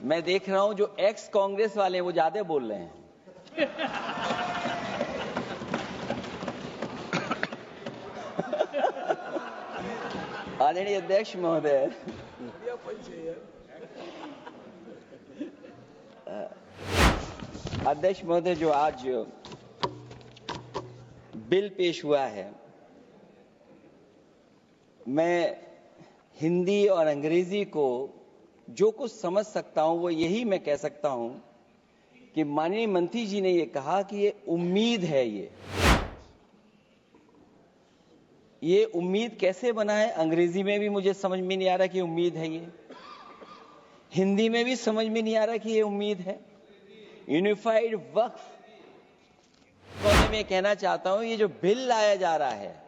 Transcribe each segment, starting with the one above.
मैं देख रहा हूं जो एक्स कांग्रेस वाले वो ज्यादा बोल रहे हैं। आदरणीय अध्यक्ष महोदय, अध्यक्ष महोदय, जो आज बिल पेश हुआ है, मैं हिंदी और अंग्रेजी को जो कुछ समझ सकता हूं वो यही मैं कह सकता हूं कि माननीय मंत्री जी ने ये कहा कि ये उम्मीद है। ये उम्मीद कैसे बना है, अंग्रेजी में भी मुझे समझ में नहीं आ रहा कि उम्मीद है, ये हिंदी में भी समझ में नहीं आ रहा कि ये उम्मीद है। यूनिफाइड वक्फ में कहना चाहता हूं, ये जो बिल लाया जा रहा है,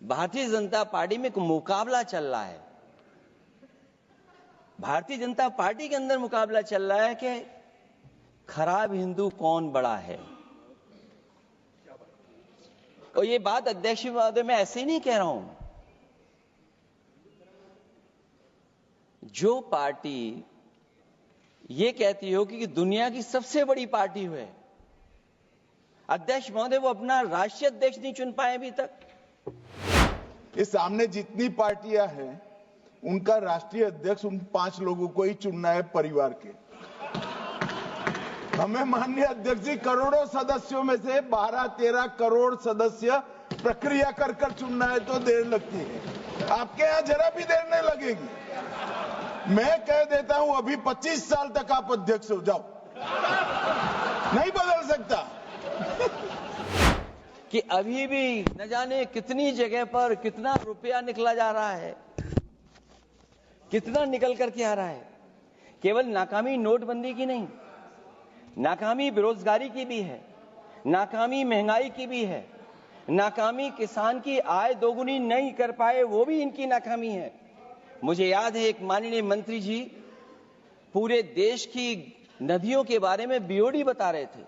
भारतीय जनता पार्टी में एक मुकाबला चल रहा है। भारतीय जनता पार्टी के अंदर मुकाबला चल रहा है कि खराब हिंदू कौन बड़ा है। और ये बात अध्यक्ष महोदय मैं ऐसे ही नहीं कह रहा हूं। जो पार्टी ये कहती हो कि दुनिया की सबसे बड़ी पार्टी है, अध्यक्ष महोदय वो अपना राष्ट्रीय अध्यक्ष नहीं चुन पाए अभी तक। इस सामने जितनी पार्टियां हैं उनका राष्ट्रीय अध्यक्ष उन 5 लोगों को ही चुनना है परिवार के। हमें माननीय अध्यक्ष जी करोड़ों सदस्यों में से 12-13 करोड़ सदस्य प्रक्रिया कर कर चुनना है तो देर लगती है। आपके यहां जरा भी देर नहीं लगेगी। मैं कह देता हूं अभी 25 साल तक आप अध्यक्ष हो जाओ, नहीं बदल सकता। कि अभी भी न जाने कितनी जगह पर कितना रुपया निकला जा रहा है, कितना निकल करके आ रहा है। केवल नाकामी नोटबंदी की नहीं, नाकामी बेरोजगारी की भी है, नाकामी महंगाई की भी है, नाकामी किसान की आय दोगुनी नहीं कर पाए वो भी इनकी नाकामी है। मुझे याद है एक माननीय मंत्री जी पूरे देश की नदियों के बारे में बीओडी बता रहे थे,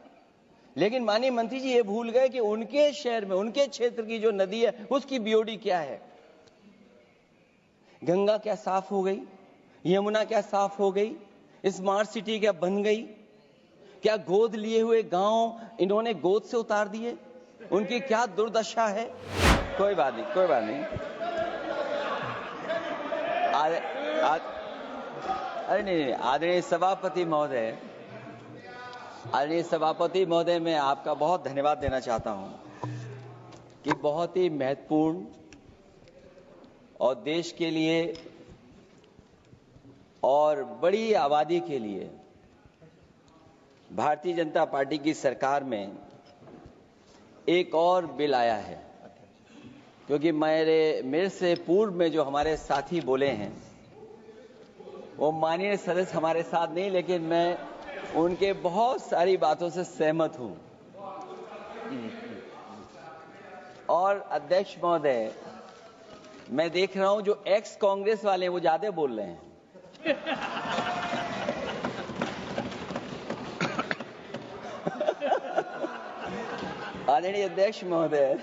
लेकिन माननीय मंत्री जी ये भूल गए कि उनके शहर में, उनके क्षेत्र की जो नदी है उसकी बीओडी क्या है। गंगा क्या साफ हो गई, यमुना क्या साफ हो गई, स्मार्ट सिटी क्या बन गई, क्या गोद लिए हुए गांव इन्होंने गोद से उतार दिए, उनकी क्या दुर्दशा है। कोई बात नहीं, कोई बात नहीं। अरे नहीं, आदरणीय सभापति महोदय, आदरणीय सभापति महोदय, मैं आपका बहुत धन्यवाद देना चाहता हूं कि बहुत ही महत्वपूर्ण और देश के लिए और बड़ी आबादी के लिए भारतीय जनता पार्टी की सरकार में एक और बिल आया है। क्योंकि मेरे से पूर्व में जो हमारे साथी बोले हैं वो माननीय सदस्य हमारे साथ नहीं, लेकिन मैं उनके बहुत सारी बातों से सहमत हूं। और अध्यक्ष महोदय, मैं देख रहा हूं जो एक्स कांग्रेस वाले हैं वो ज्यादा बोल रहे हैं। आदरणीय अध्यक्ष महोदय,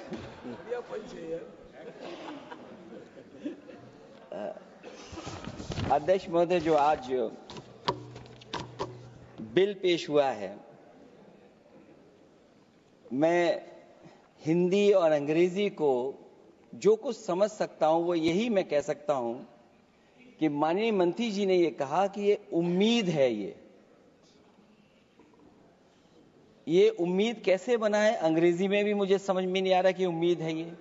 अध्यक्ष महोदय, जो आज बिल पेश हुआ है, मैं हिंदी और अंग्रेजी को जो कुछ समझ सकता हूं वो यही मैं कह सकता हूं कि माननीय मंत्री जी ने ये कहा कि ये उम्मीद है। ये उम्मीद कैसे बना है, अंग्रेजी में भी मुझे समझ में नहीं आ रहा कि उम्मीद है, ये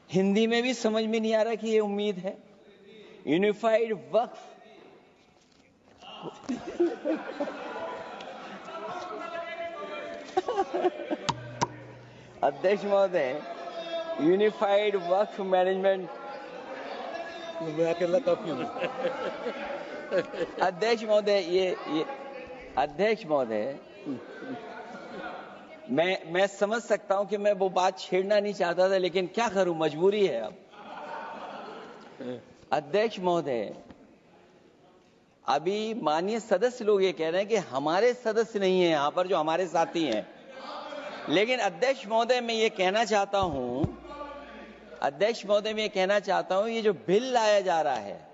हिंदी में भी समझ में नहीं आ रहा कि ये उम्मीद है। यूनिफाइड वक्फ अध्यक्ष महोदय, यूनिफाइड वक्फ मैनेजमेंट, अध्यक्ष महोदय, ये अध्यक्ष महोदय, मैं समझ सकता हूं कि मैं वो बात छेड़ना नहीं चाहता था, लेकिन क्या करूं, मजबूरी है अब। अध्यक्ष महोदय, अभी माननीय सदस्य लोग ये कह रहे हैं कि हमारे सदस्य नहीं है यहां पर जो हमारे साथी हैं, लेकिन अध्यक्ष महोदय मैं ये कहना चाहता हूं, अध्यक्ष महोदय मैं ये कहना चाहता हूं, ये जो बिल लाया जा रहा है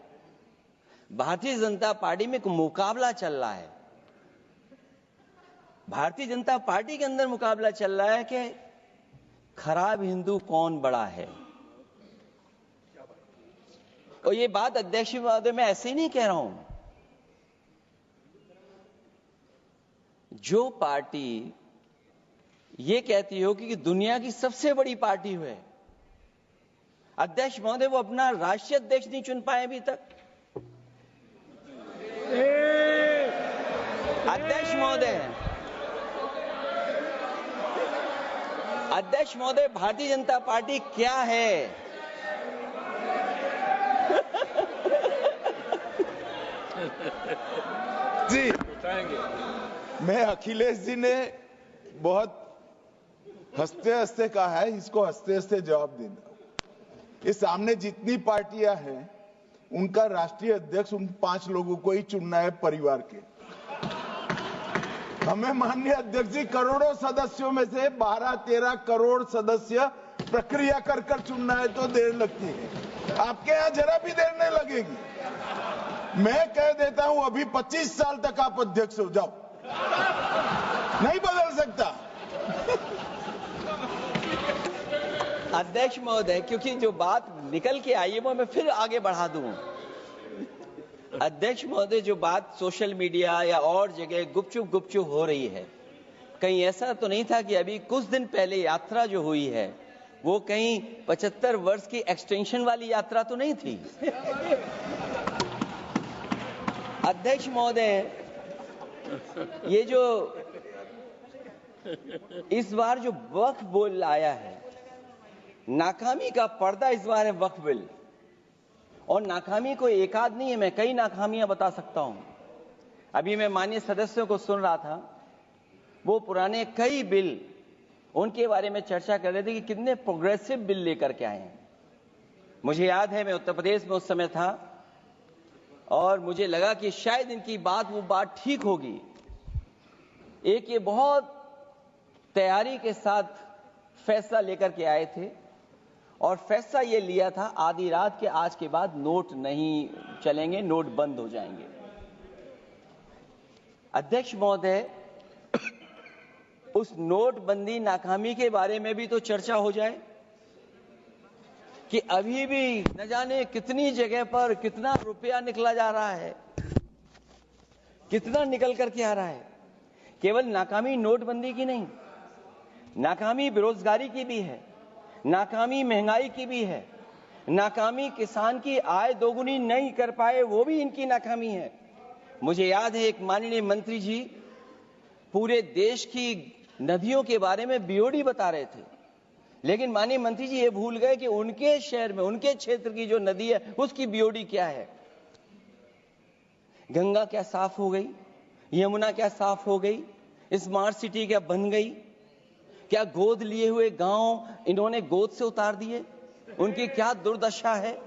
भारतीय जनता पार्टी में एक मुकाबला चल रहा है। भारतीय जनता पार्टी के अंदर मुकाबला चल रहा है कि खराब हिंदू कौन बड़ा है। और ये बात अध्यक्ष महोदय मैं ऐसे ही नहीं कह रहा हूं। जो पार्टी ये कहती हो कि दुनिया की सबसे बड़ी पार्टी है, अध्यक्ष महोदय वो अपना राष्ट्रीय अध्यक्ष नहीं चुन पाए अभी तक। अध्यक्ष महोदय भारतीय जनता पार्टी क्या है? जी, मैं अखिलेश जी ने बहुत हंसते हंसते कहा है, इसको हंसते हंसते जवाब देना। इस सामने जितनी पार्टियां हैं उनका राष्ट्रीय अध्यक्ष उन 5 लोगों को ही चुनना है परिवार के। हमें माननीय अध्यक्ष जी करोड़ों सदस्यों में से 12-13 करोड़ सदस्य प्रक्रिया कर कर चुनना है तो देर लगती है। आपके यहां जरा भी देर नहीं लगेगी। मैं कह देता हूं अभी 25 साल तक आप अध्यक्ष हो जाओ, नहीं बदल सकता। अध्यक्ष महोदय, क्योंकि जो बात निकल के आई है वो मैं फिर आगे बढ़ा दूं। अध्यक्ष महोदय, जो बात सोशल मीडिया या और जगह गुपचुप हो रही है, कहीं ऐसा तो नहीं था कि अभी कुछ दिन पहले यात्रा जो हुई है वो कहीं 75 वर्ष की एक्सटेंशन वाली यात्रा तो नहीं थी। अध्यक्ष महोदय, ये जो इस बार जो वक्फ बिल आया है, नाकामी का पर्दा इस बार है वक्फ बिल। और नाकामी कोई एक आध नहीं है, मैं कई नाकामियां बता सकता हूं। अभी मैं माननीय सदस्यों को सुन रहा था, वो पुराने कई बिल उनके बारे में चर्चा कर रहे थे कि कितने प्रोग्रेसिव बिल लेकर के आए हैं। मुझे याद है मैं उत्तर प्रदेश में उस समय था और मुझे लगा कि शायद इनकी वो बात ठीक होगी। एक ये बहुत तैयारी के साथ फैसला लेकर के आए थे और फैसला ये लिया था आधी रात के आज के बाद नोट नहीं चलेंगे, नोट बंद हो जाएंगे। अध्यक्ष महोदय, उस नोटबंदी नाकामी के बारे में भी तो चर्चा हो जाए कि अभी भी न जाने कितनी जगह पर कितना रुपया निकला जा रहा है, कितना निकल करके आ रहा है। केवल नाकामी नोटबंदी की नहीं, नाकामी बेरोजगारी की भी है, नाकामी महंगाई की भी है, नाकामी किसान की आय दोगुनी नहीं कर पाए वो भी इनकी नाकामी है। मुझे याद है एक माननीय मंत्री जी पूरे देश की नदियों के बारे में बीओडी बता रहे थे, लेकिन माननीय मंत्री जी ये भूल गए कि उनके शहर में, उनके क्षेत्र की जो नदी है उसकी बीओडी क्या है। गंगा क्या साफ हो गई, यमुना क्या साफ हो गई, स्मार्ट सिटी क्या बन गई, क्या गोद लिए हुए गांव इन्होंने गोद से उतार दिए, उनकी क्या दुर्दशा है।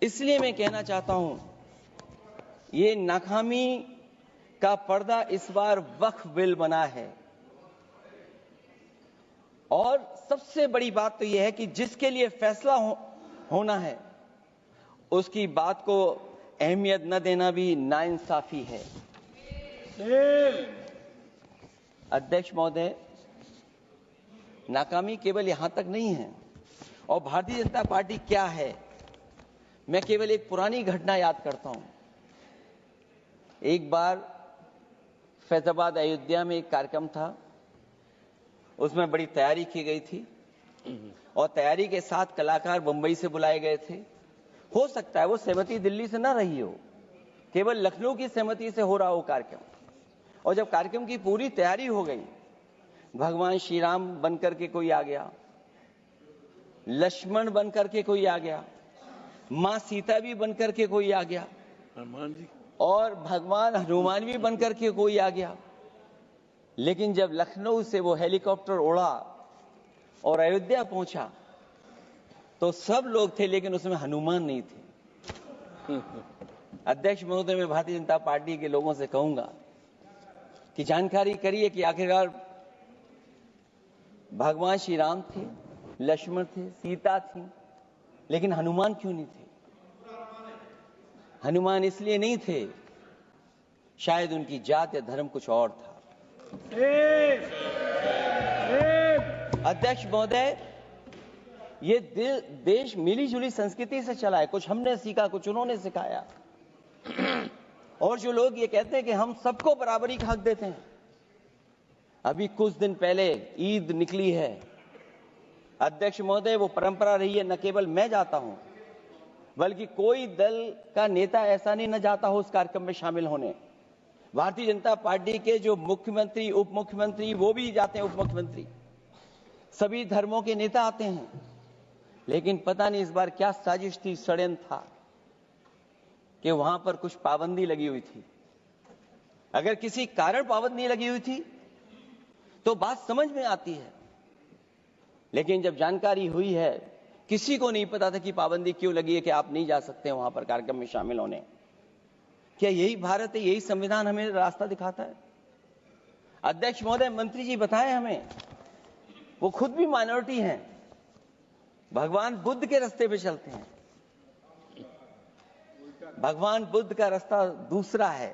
इसलिए मैं कहना चाहता हूं, ये नाकामी का पर्दा इस बार वक्फ बिल बना है। और सबसे बड़ी बात तो यह है कि जिसके लिए फैसला होना है उसकी बात को अहमियत न देना भी नाइंसाफी है। अध्यक्ष महोदय, नाकामी केवल यहां तक नहीं है। और भारतीय जनता पार्टी क्या है, मैं केवल एक पुरानी घटना याद करता हूं। एक बार फैजाबाद अयोध्या में एक कार्यक्रम था, उसमें बड़ी तैयारी की गई थी और तैयारी के साथ कलाकार मुंबई से बुलाए गए थे। हो सकता है वो सहमति दिल्ली से ना रही हो, केवल लखनऊ की सहमति से हो रहा हो कार्यक्रम। और जब कार्यक्रम की पूरी तैयारी हो गई, भगवान श्री राम बनकर के कोई आ गया, लक्ष्मण बनकर के कोई आ गया, मां सीता भी बनकर के कोई आ गया, हनुमान जी, और भगवान हनुमान भी बनकर के कोई आ गया। लेकिन जब लखनऊ से वो हेलीकॉप्टर उड़ा और अयोध्या पहुंचा तो सब लोग थे, लेकिन उसमें हनुमान नहीं थे। अध्यक्ष महोदय, मैं भारतीय जनता पार्टी के लोगों से कहूंगा कि जानकारी करिए कि आखिरकार भगवान श्री राम थे, लक्ष्मण थे, सीता थी, लेकिन हनुमान क्यों नहीं थे। हनुमान इसलिए नहीं थे, शायद उनकी जात या धर्म कुछ और था। अध्यक्ष महोदय, ये देश मिली जुली संस्कृति से चला है। कुछ हमने सीखा, कुछ उन्होंने सिखाया। और जो लोग ये कहते हैं कि हम सबको बराबरी का हक देते हैं, अभी कुछ दिन पहले ईद निकली है अध्यक्ष महोदय, वो परंपरा रही है, न केवल मैं जाता हूं बल्कि कोई दल का नेता ऐसा नहीं न जाता हो उस कार्यक्रम में शामिल होने। भारतीय जनता पार्टी के जो मुख्यमंत्री, उप मुख्यमंत्री, वो भी जाते हैं, उप मुख्यमंत्री, सभी धर्मों के नेता आते हैं। लेकिन पता नहीं इस बार क्या साजिश थी, षड्यंत्र था कि वहां पर कुछ पाबंदी लगी हुई थी। अगर किसी कारण पाबंदी लगी हुई थी तो बात समझ में आती है, लेकिन जब जानकारी हुई है, किसी को नहीं पता था कि पाबंदी क्यों लगी है कि आप नहीं जा सकते वहां पर कार्यक्रम में शामिल होने। क्या यही भारत है, यही संविधान हमें रास्ता दिखाता है? अध्यक्ष महोदय, मंत्री जी बताएं हमें, वो खुद भी माइनॉरिटी हैं, भगवान बुद्ध के रास्ते पे चलते हैं। भगवान बुद्ध का रास्ता दूसरा है।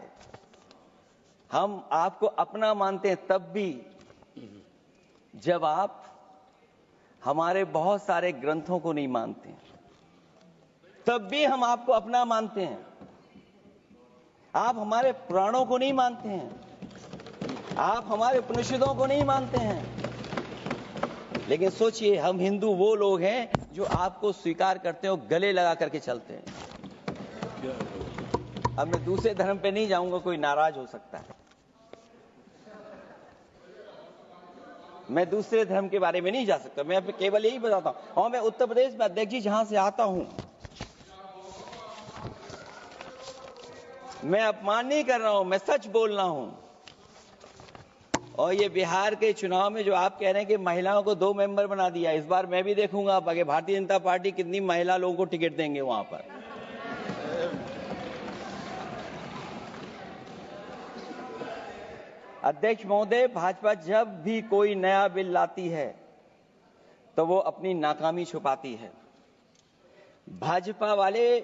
हम आपको अपना मानते हैं तब भी जब आप हमारे बहुत सारे ग्रंथों को नहीं मानते, तब भी हम आपको अपना मानते हैं। आप हमारे पुराणों को नहीं मानते हैं, आप हमारे उपनिषदों को नहीं मानते हैं। लेकिन सोचिए, हम हिंदू वो लोग हैं जो आपको स्वीकार करते हैं और गले लगा करके चलते हैं। अब मैं दूसरे धर्म पे नहीं जाऊंगा, कोई नाराज हो सकता है। मैं दूसरे धर्म के बारे में नहीं जा सकता, मैं केवल यही बताता हूं। और मैं उत्तर प्रदेश में अध्यक्ष जी जहां से आता हूं, मैं अपमान नहीं कर रहा हूं, मैं सच बोल रहा हूं। और ये बिहार के चुनाव में जो आप कह रहे हैं कि महिलाओं को 2 मेंबर बना दिया, इस बार मैं भी देखूंगा आगे भारतीय जनता पार्टी कितनी महिला लोगों को टिकट देंगे वहां पर। अध्यक्ष महोदय, भाजपा जब भी कोई नया बिल लाती है तो वो अपनी नाकामी छुपाती है। भाजपा वाले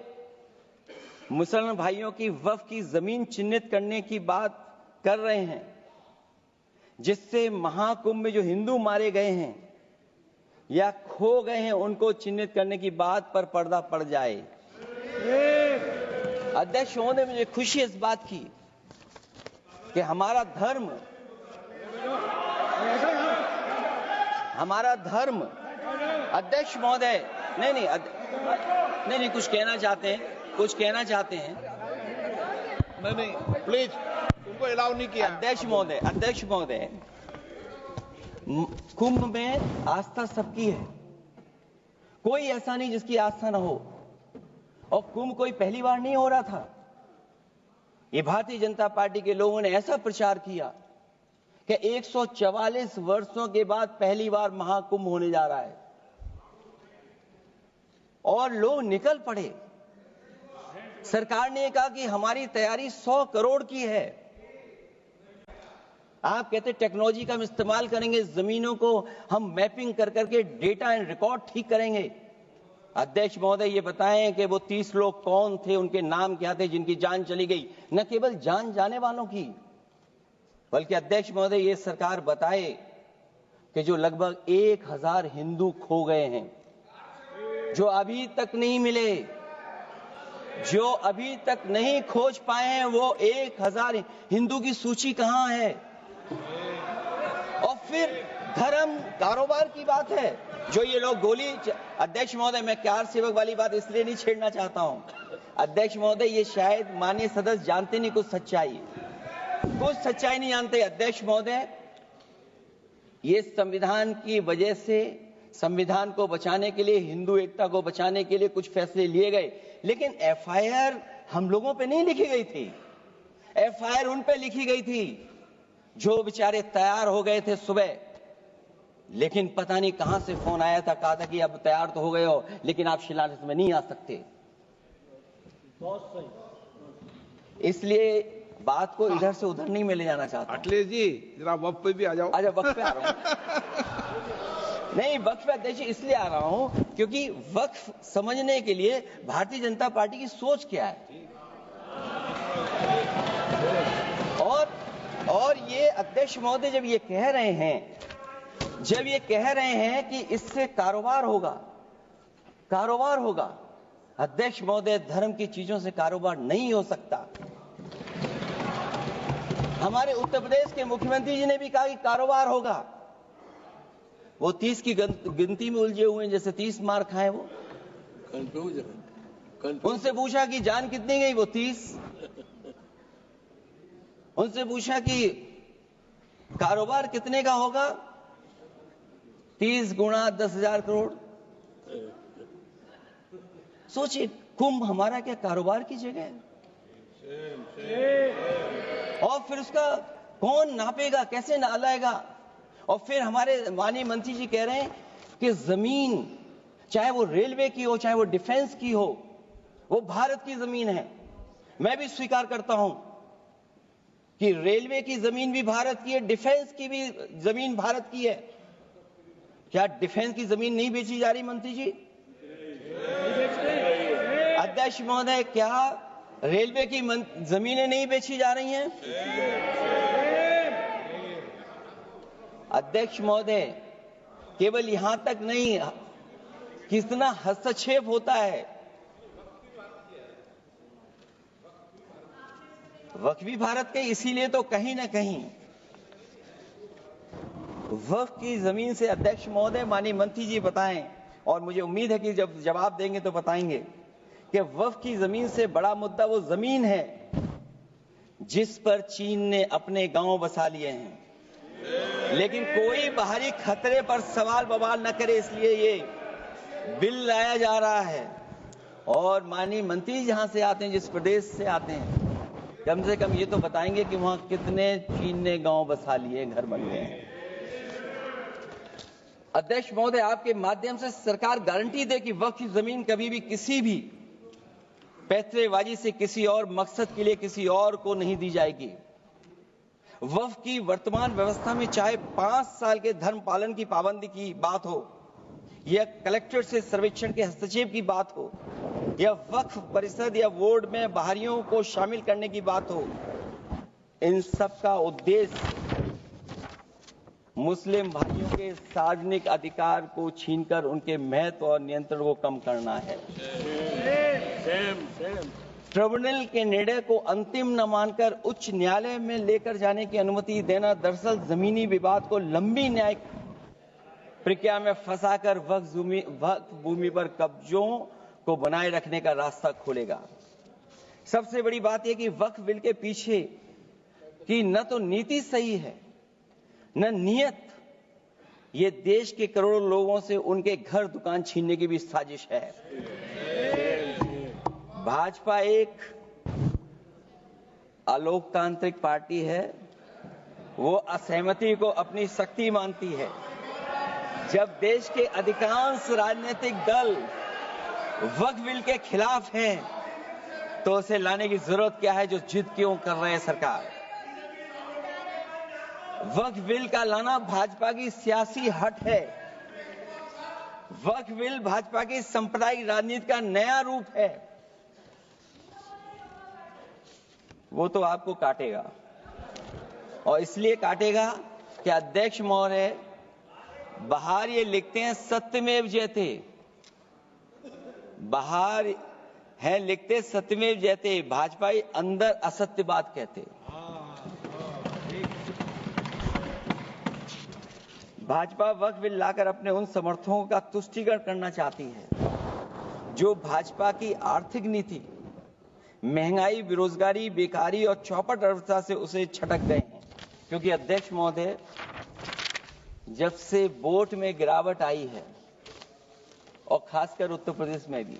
मुसलमान भाइयों की वक्फ की जमीन चिन्हित करने की बात कर रहे हैं, जिससे महाकुंभ में जो हिंदू मारे गए हैं या खो गए हैं उनको चिन्हित करने की बात पर पर्दा पड़ जाए। अध्यक्ष महोदय, मुझे खुशी है इस बात की कि हमारा धर्म अध्यक्ष महोदय, नहीं कुछ कहना चाहते हैं। नहीं प्लीज, उनको अलाउ नहीं किया। अध्यक्ष महोदय, कुंभ में आस्था सबकी है, कोई ऐसा नहीं जिसकी आस्था ना हो। और कुंभ कोई पहली बार नहीं हो रहा था। ये भारतीय जनता पार्टी के लोगों ने ऐसा प्रचार किया कि 144 वर्षों के बाद पहली बार महाकुंभ होने जा रहा है, और लोग निकल पड़े। सरकार ने कहा कि हमारी तैयारी 100 करोड़ की है। आप कहते टेक्नोलॉजी का हम इस्तेमाल करेंगे, जमीनों को हम मैपिंग कर करके डेटा एंड रिकॉर्ड ठीक करेंगे। अध्यक्ष महोदय, ये बताएं कि वो 30 लोग कौन थे, उनके नाम क्या थे जिनकी जान चली गई? न केवल जान जाने वालों की, बल्कि अध्यक्ष महोदय ये सरकार बताए कि जो लगभग 1000 हिंदू खो गए हैं, जो अभी तक नहीं मिले, जो अभी तक नहीं खोज पाए हैं, वो 1000 हिंदू की सूची कहां है? और फिर धर्म कारोबार की बात है, जो ये लोग गोली। अध्यक्ष महोदय, मैं कार सेवक वाली बात इसलिए नहीं छेड़ना चाहता हूं। अध्यक्ष महोदय, ये शायद माननीय सदस्य जानते नहीं कुछ सच्चाई नहीं जानते। अध्यक्ष महोदय, ये संविधान की वजह से, संविधान को बचाने के लिए, हिंदू एकता को बचाने के लिए कुछ फैसले लिए गए, लेकिन एफआईआर हम लोगों पे नहीं लिखी गई थी। एफआईआर उन पे लिखी गई थी जो बेचारे तैयार हो गए थे सुबह, लेकिन पता नहीं कहां से फोन आया था, कहा था कि अब तैयार तो हो गए हो, लेकिन आप शिलान्यास में नहीं आ सकते। बहुत सही। इसलिए बात को इधर से उधर नहीं में ले जाना चाहता। अखिलेश जी, जरा वक्त पे भी आ जाओ। अच्छा, वक्त पे आ रहा हूं। नहीं, वक्त पे अध्यक्ष इसलिए आ रहा हूं क्योंकि वक्त समझने के लिए भारतीय जनता पार्टी की सोच क्या है। और ये अध्यक्ष महोदय जब ये कह रहे हैं कि इससे कारोबार होगा, अध्यक्ष महोदय, धर्म की चीजों से कारोबार नहीं हो सकता। हमारे उत्तर प्रदेश के मुख्यमंत्री जी ने भी कहा कि कारोबार होगा। वो 30 की गिनती में उलझे हुए हैं, जैसे 30 मार खाए वो। उनसे पूछा कि जान कितनी गई, वो 30। उनसे पूछा कि कारोबार कितने का होगा, 30 गुणा 10,000 करोड़। सोचिए, कुंभ हमारा क्या कारोबार की जगह है? और फिर उसका कौन नापेगा, कैसे नालाएगा? और फिर हमारे माननीय मंत्री जी कह रहे हैं कि जमीन, चाहे वो रेलवे की हो, चाहे वो डिफेंस की हो, वो भारत की जमीन है। मैं भी स्वीकार करता हूं कि रेलवे की जमीन भी भारत की है, डिफेंस की भी जमीन भारत की है। क्या डिफेंस की जमीन नहीं बेची जा रही मंत्री जी? अध्यक्ष महोदय, क्या रेलवे की जमीनें नहीं बेची जा रही हैं? अध्यक्ष महोदय, केवल यहां तक नहीं, कितना हस्तक्षेप होता है। वक्फ भी भारत के, इसीलिए तो कहीं ना कहीं वक्फ की जमीन से, अध्यक्ष महोदय, माननीय मंत्री जी बताएं, और मुझे उम्मीद है कि जब जवाब देंगे तो बताएंगे कि वक्फ की जमीन से बड़ा मुद्दा वो जमीन है जिस पर चीन ने अपने गांव बसा लिए हैं, लेकिन कोई बाहरी खतरे पर सवाल बवाल न करे, इसलिए ये बिल लाया जा रहा है। और माननीय मंत्री जहां से आते हैं, जिस प्रदेश से आते हैं, कम से कम ये तो बताएंगे कि वहां कितने चीन ने गांव बसा लिए, घर बन गए हैं। अध्यक्ष महोदय, आपके माध्यम से सरकार गारंटी दे कि वक्फ की जमीन कभी भी किसी भी पैतरेबाजी से किसी और मकसद के लिए किसी और को नहीं दी जाएगी। वक्फ की वर्तमान व्यवस्था में चाहे 5 साल के धर्म पालन की पाबंदी की बात हो, या कलेक्टर से सर्वेक्षण के हस्तक्षेप की बात हो, या वक्फ परिषद या बोर्ड में बाहरियों को शामिल करने की बात हो, इन सब का उद्देश्य मुस्लिम भाइयों के सार्वजनिक अधिकार को छीनकर उनके महत्व और नियंत्रण को कम करना है। ट्रिब्यूनल के निर्णय को अंतिम न मानकर उच्च न्यायालय में लेकर जाने की अनुमति देना दरअसल जमीनी विवाद को लंबी न्यायिक प्रक्रिया में फंसाकर वक्फ भूमि पर कब्जों को बनाए रखने का रास्ता खोलेगा। सबसे बड़ी बात यह कि वक्फ बिल के पीछे की न तो नीति सही है, न नियत। ये देश के करोड़ों लोगों से उनके घर दुकान छीनने की भी साजिश है। भाजपा एक अलोकतांत्रिक पार्टी है, वो असहमति को अपनी शक्ति मानती है। जब देश के अधिकांश राजनीतिक दल वक्फ बिल के खिलाफ हैं, तो उसे लाने की जरूरत क्या है, जो जिद क्यों कर रहे हैं सरकार? वक्फ बिल का लाना भाजपा की सियासी हट है। वक्फ बिल भाजपा की सांप्रदायिक राजनीति का नया रूप है। वो तो आपको काटेगा, और इसलिए काटेगा कि अध्यक्ष महोदय बाहर ये लिखते हैं सत्यमेव जयते, बाहर है लिखते सत्यमेव जयते, भाजपाई अंदर असत्य बात कहते। भाजपा वक्फ बिल लाकर अपने उन समर्थकों का तुष्टीकरण करना चाहती है जो भाजपा की आर्थिक नीति, महंगाई, बेरोजगारी, बेकारी और चौपट अर्थव्यवस्था से उसे छटक गए हैं। क्योंकि अध्यक्ष महोदय, जब से वोट में गिरावट आई है, और खासकर उत्तर प्रदेश में भी,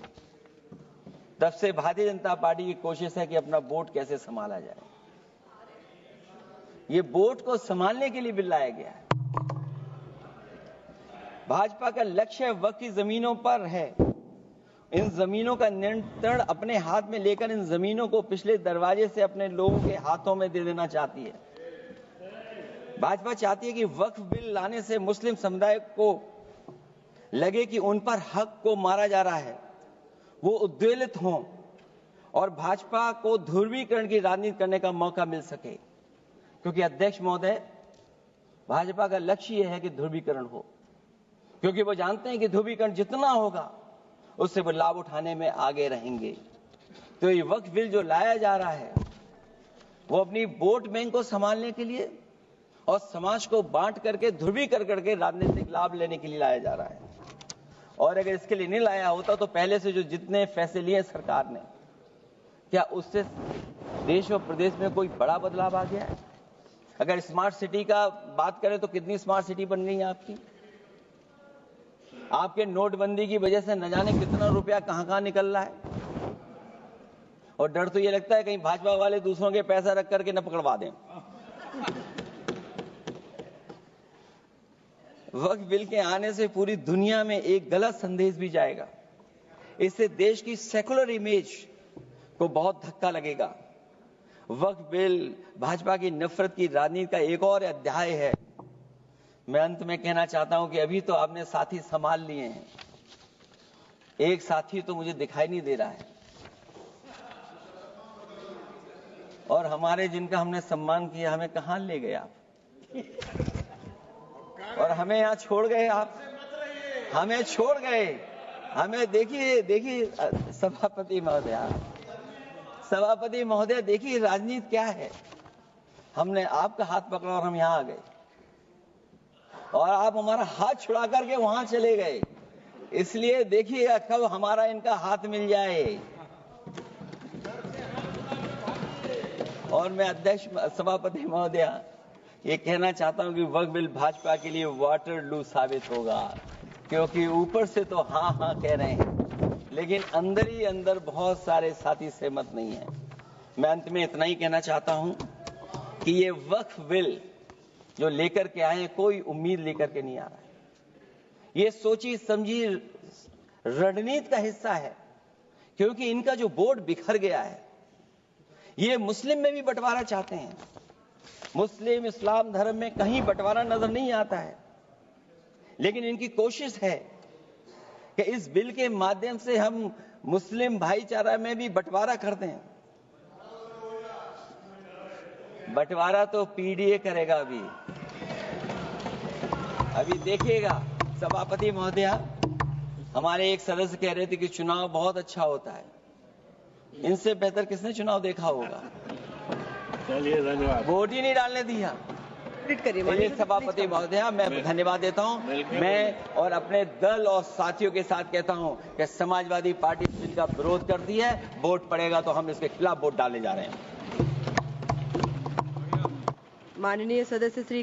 तब से भारतीय जनता पार्टी की कोशिश है कि अपना वोट कैसे संभाला जाए। ये वोट को संभालने के लिए बिल लाया गया है। भाजपा का लक्ष्य वक्फ की जमीनों पर है। इन जमीनों का नियंत्रण अपने हाथ में लेकर इन जमीनों को पिछले दरवाजे से अपने लोगों के हाथों में दे देना चाहती है। भाजपा चाहती है कि वक्फ बिल लाने से मुस्लिम समुदाय को लगे कि उन पर हक को मारा जा रहा है, वो उद्वेलित हों और भाजपा को ध्रुवीकरण की राजनीति करने का मौका मिल सके, क्योंकि अध्यक्ष महोदय, भाजपा का लक्ष्य यह है कि ध्रुवीकरण हो, क्योंकि वो जानते हैं कि ध्रुवीकरण जितना होगा उससे वो लाभ उठाने में आगे रहेंगे। तो ये वक्फ बिल जो लाया जा रहा है वो अपनी वोट बैंक को संभालने के लिए और समाज को बांट करके ध्रुवीकरण करके राजनीतिक लाभ लेने के लिए लाया जा रहा है। और अगर इसके लिए नहीं लाया होता तो पहले से जो जितने फैसले लिए सरकार ने, क्या उससे देश और प्रदेश में कोई बड़ा बदलाव आ गया है? अगर स्मार्ट सिटी का बात करें तो कितनी स्मार्ट सिटी बन गई है आपकी? आपके नोटबंदी की वजह से न जाने कितना रुपया कहां निकल रहा है। और डर तो ये लगता है कहीं भाजपा वाले दूसरों के पैसा रख करके न पकड़वा दें। वक्फ बिल के आने से पूरी दुनिया में एक गलत संदेश भी जाएगा। इससे देश की सेकुलर इमेज को बहुत धक्का लगेगा। वक्फ बिल भाजपा की नफरत की राजनीति का एक और अध्याय है। मैं अंत में कहना चाहता हूं कि अभी तो आपने साथी संभाल लिए हैं, एक साथी तो मुझे दिखाई नहीं दे रहा है। और हमारे जिनका हमने सम्मान किया, हमें कहां ले गए आप? और हमें यहां छोड़ गए आप, हमें छोड़ गए। हमें देखिए सभापति महोदय देखिए राजनीति क्या है। हमने आपका हाथ पकड़ा और हम यहां आ गए और आप हमारा हाथ छुड़ा करके वहां चले गए। इसलिए देखिए कब हमारा इनका हाथ मिल जाए। और मैं अध्यक्ष सभापति महोदय ये कहना चाहता हूं कि वक्फ बिल भाजपा के लिए वाटरलू साबित होगा, क्योंकि ऊपर से तो हाँ हाँ कह रहे हैं, लेकिन अंदर ही अंदर बहुत सारे साथी सहमत नहीं है। मैं अंत में इतना ही कहना चाहता हूं कि ये वक्फ बिल जो लेकर के आए, कोई उम्मीद लेकर के नहीं आ रहा है। ये सोची समझी रणनीति का हिस्सा है, क्योंकि इनका जो वोट बिखर गया है, ये मुस्लिम में भी बंटवारा चाहते हैं। मुस्लिम इस्लाम धर्म में कहीं बंटवारा नजर नहीं आता है, लेकिन इनकी कोशिश है कि इस बिल के माध्यम से हम मुस्लिम भाईचारा में भी बंटवारा करते हैं। बंटवारा तो पीडीए करेगा। अभी देखिएगा सभापति महोदय, हमारे एक सदस्य कह रहे थे कि चुनाव बहुत अच्छा होता है। इनसे बेहतर किसने चुनाव देखा होगा? चलिए धन्यवाद। वोट ही नहीं डालने दिया। चलिए सभापति महोदय, मैं धन्यवाद देता हूं। मैं और अपने दल और साथियों के साथ कहता हूं कि समाजवादी पार्टी जिनका विरोध करती है, वोट पड़ेगा तो हम इसके खिलाफ वोट डालने जा रहे हैं। माननीय सदस्य श्री